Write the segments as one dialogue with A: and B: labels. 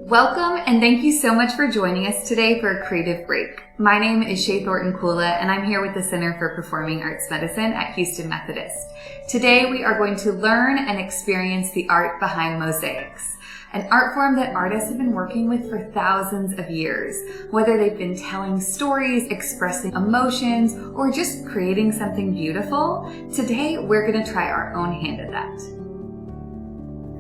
A: Welcome and thank you so much for joining us today for a creative break. My name is Shay Thornton-Kula and I'm here with the Center for Performing Arts Medicine at Houston Methodist. Today we are going to learn and experience the art behind mosaics, an art form that artists have been working with for thousands of years. Whether they've been telling stories, expressing emotions, or just creating something beautiful, today we're going to try our own hand at that.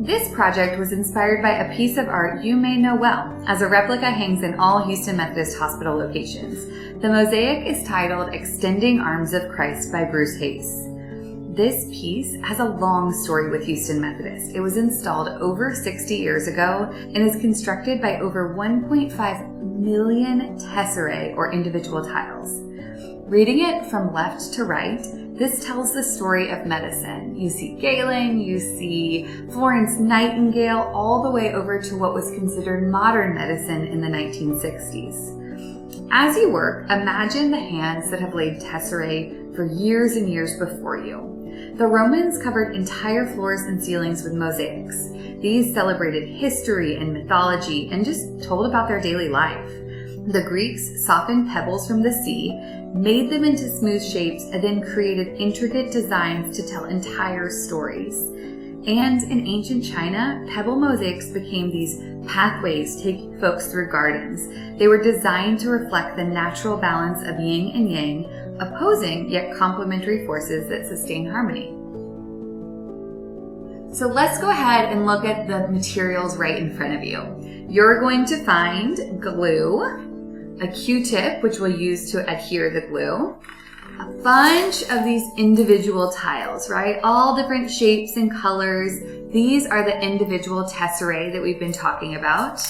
A: This project was inspired by a piece of art you may know well, as a replica hangs in all Houston Methodist Hospital locations. The mosaic is titled Extending Arms of Christ by Bruce Hayes. This piece has a long story with Houston Methodist. It was installed over 60 years ago and is constructed by over 1.5 million tesserae, or individual tiles. Reading it from left to right, this tells the story of medicine. You see Galen, you see Florence Nightingale, all the way over to what was considered modern medicine in the 1960s. As you work, imagine the hands that have laid tesserae for years and years before you. The Romans covered entire floors and ceilings with mosaics. These celebrated history and mythology and just told about their daily life. The Greeks softened pebbles from the sea, made them into smooth shapes, and then created intricate designs to tell entire stories. And in ancient China, pebble mosaics became these pathways taking folks through gardens. They were designed to reflect the natural balance of yin and yang, opposing yet complementary forces that sustain harmony. So let's go ahead and look at the materials right in front of you. You're going to find glue, a Q-tip, which we'll use to adhere the glue, a bunch of these individual tiles, right? All different shapes and colors. These are the individual tesserae that we've been talking about,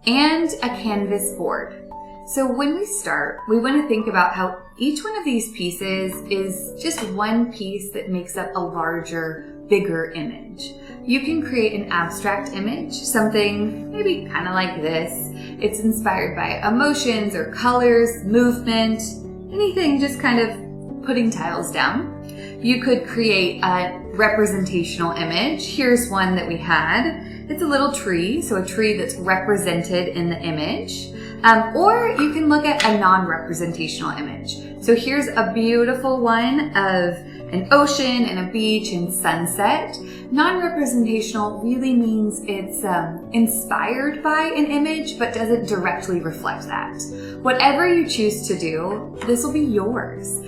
A: and a canvas board. So when we start, we want to think about how each one of these pieces is just one piece that makes up a larger, bigger image. You can create an abstract image, something maybe kind of like this. It's inspired by emotions or colors, movement, anything, just kind of putting tiles down. You could create a representational image. Here's one that we had. It's a little tree, so a tree that's represented in the image. Or you can look at a non-representational image. So here's a beautiful one of an ocean and a beach and sunset. Non-representational really means it's inspired by an image, but doesn't directly reflect that. Whatever you choose to do, this will be yours.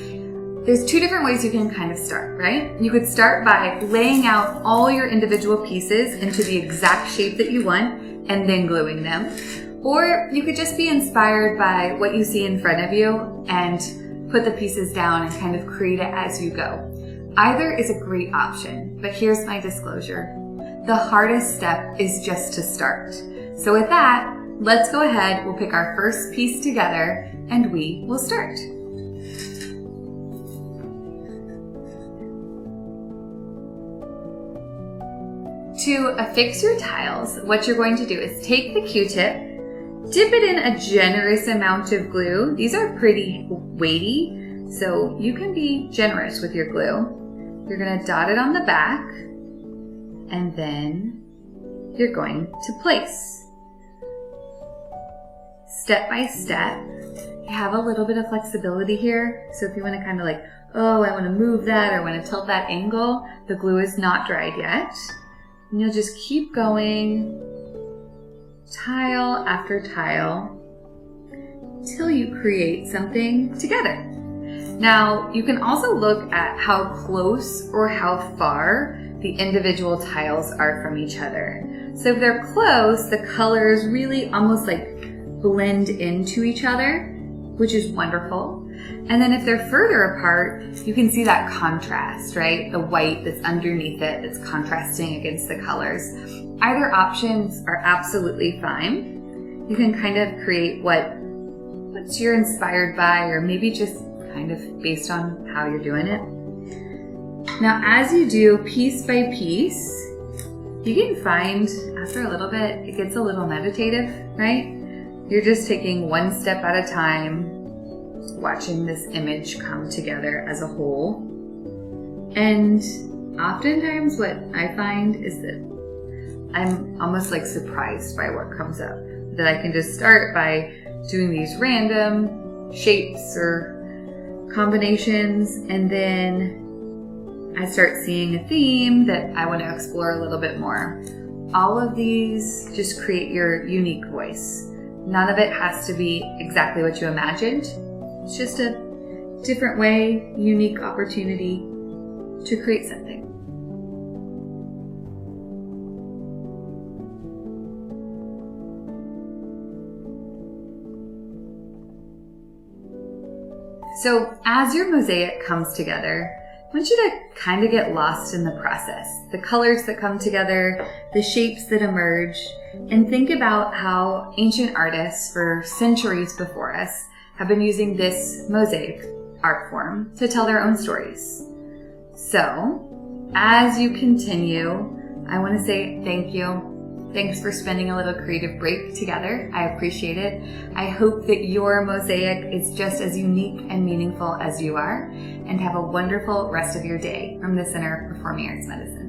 A: There's two different ways you can kind of start, right? You could start by laying out all your individual pieces into the exact shape that you want and then gluing them. Or you could just be inspired by what you see in front of you and put the pieces down and kind of create it as you go. Either is a great option, but here's my disclosure. The hardest step is just to start. So with that, let's go ahead, we'll pick our first piece together and we will start. To affix your tiles, what you're going to do is take the Q-tip, dip it in a generous amount of glue. These are pretty weighty, so you can be generous with your glue. You're going to dot it on the back, and then you're going to place. Step by step, you have a little bit of flexibility here, so if you want to kind of like, oh, I want to move that or I want to tilt that angle, the glue is not dried yet. And you'll just keep going, tile after tile, till you create something together. Now, you can also look at how close or how far the individual tiles are from each other. So if they're close, the colors really almost like blend into each other, which is wonderful. And then if they're further apart, you can see that contrast, right? The white that's underneath it that's contrasting against the colors. Either options are absolutely fine. You can kind of create what you're inspired by, or maybe just kind of based on how you're doing it. Now, as you do piece by piece, you can find after a little bit, it gets a little meditative, right? You're just taking one step at a time, watching this image come together as a whole. And oftentimes what I find is that I'm almost like surprised by what comes up. That I can just start by doing these random shapes or combinations, and then I start seeing a theme that I want to explore a little bit more. All of these just create your unique voice. None of it has to be exactly what you imagined. It's just a different way, unique opportunity to create something. So as your mosaic comes together, I want you to kind of get lost in the process, the colors that come together, the shapes that emerge, and think about how ancient artists for centuries before us have been using this mosaic art form to tell their own stories. So as you continue, I want to say thank you. Thanks for spending a little creative break together. I appreciate it. I hope that your mosaic is just as unique and meaningful as you are, and have a wonderful rest of your day from the Center of Performing Arts Medicine.